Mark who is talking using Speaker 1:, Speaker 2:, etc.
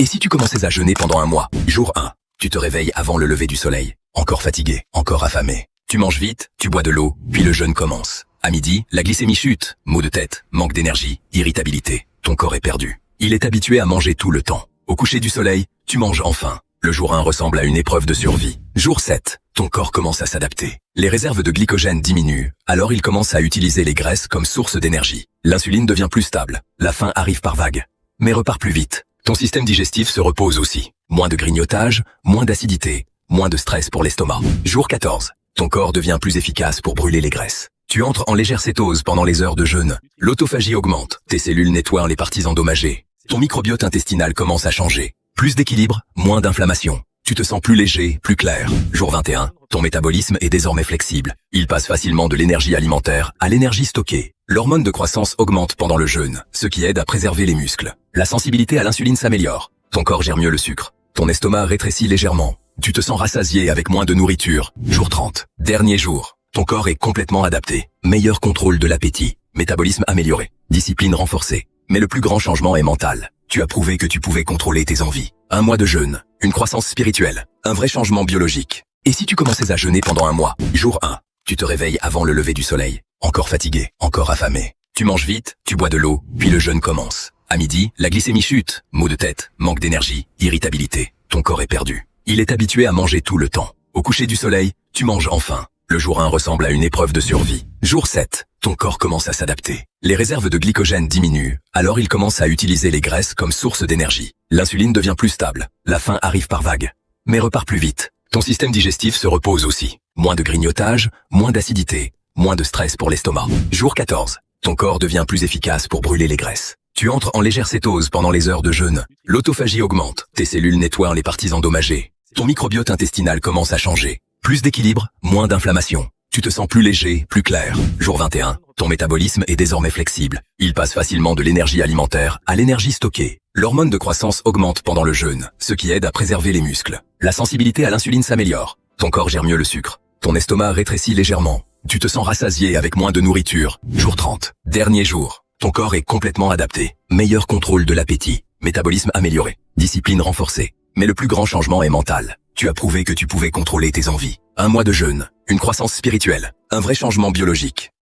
Speaker 1: Et si tu commençais à jeûner pendant un mois? Jour 1. Tu te réveilles avant le lever du soleil. Encore fatigué, encore affamé. Tu manges vite, tu bois de l'eau, puis le jeûne commence. À midi, la glycémie chute, maux de tête, manque d'énergie, irritabilité. Ton corps est perdu. Il est habitué à manger tout le temps. Au coucher du soleil, tu manges enfin. Le jour 1 ressemble à une épreuve de survie. Jour 7. Ton corps commence à s'adapter. Les réserves de glycogène diminuent, alors il commence à utiliser les graisses comme source d'énergie. L'insuline devient plus stable. La faim arrive par vagues, mais repart plus vite. Ton système digestif se repose aussi. Moins de grignotage, moins d'acidité, moins de stress pour l'estomac. Jour 14. Ton corps devient plus efficace pour brûler les graisses. Tu entres en légère cétose pendant les heures de jeûne. L'autophagie augmente. Tes cellules nettoient les parties endommagées. Ton microbiote intestinal commence à changer. Plus d'équilibre, moins d'inflammation. Tu te sens plus léger, plus clair. Jour 21. Ton métabolisme est désormais flexible. Il passe facilement de l'énergie alimentaire à l'énergie stockée. L'hormone de croissance augmente pendant le jeûne, ce qui aide à préserver les muscles. La sensibilité à l'insuline s'améliore. Ton corps gère mieux le sucre. Ton estomac rétrécit légèrement. Tu te sens rassasié avec moins de nourriture. Jour 30. Dernier jour. Ton corps est complètement adapté. Meilleur contrôle de l'appétit. Métabolisme amélioré. Discipline renforcée. Mais le plus grand changement est mental. Tu as prouvé que tu pouvais contrôler tes envies. Un mois de jeûne. Une croissance spirituelle. Un vrai changement biologique. Et si tu commençais à jeûner pendant un mois? Jour 1. Tu te réveilles avant le lever du soleil. Encore fatigué, encore affamé. Tu manges vite, tu bois de l'eau, puis le jeûne commence. À midi, la glycémie chute. Maux de tête, manque d'énergie, irritabilité. Ton corps est perdu. Il est habitué à manger tout le temps. Au coucher du soleil, tu manges enfin. Le jour 1 ressemble à une épreuve de survie. Jour 7. Ton corps commence à s'adapter. Les réserves de glycogène diminuent, alors il commence à utiliser les graisses comme source d'énergie. L'insuline devient plus stable. La faim arrive par vagues, mais repart plus vite. Ton système digestif se repose aussi. Moins de grignotage, moins d'acidité, moins de stress pour l'estomac. Jour 14. Ton corps devient plus efficace pour brûler les graisses. Tu entres en légère cétose pendant les heures de jeûne. L'autophagie augmente. Tes cellules nettoient les parties endommagées. Ton microbiote intestinal commence à changer. Plus d'équilibre, moins d'inflammation. Tu te sens plus léger, plus clair. Jour 21. Ton métabolisme est désormais flexible. Il passe facilement de l'énergie alimentaire à l'énergie stockée. L'hormone de croissance augmente pendant le jeûne, ce qui aide à préserver les muscles. La sensibilité à l'insuline s'améliore. Ton corps gère mieux le sucre. Ton estomac rétrécit légèrement. Tu te sens rassasié avec moins de nourriture. Jour 30. Dernier jour. Ton corps est complètement adapté. Meilleur contrôle de l'appétit. Métabolisme amélioré. Discipline renforcée. Mais le plus grand changement est mental. Tu as prouvé que tu pouvais contrôler tes envies. Un mois de jeûne. Une croissance spirituelle. Un vrai changement biologique.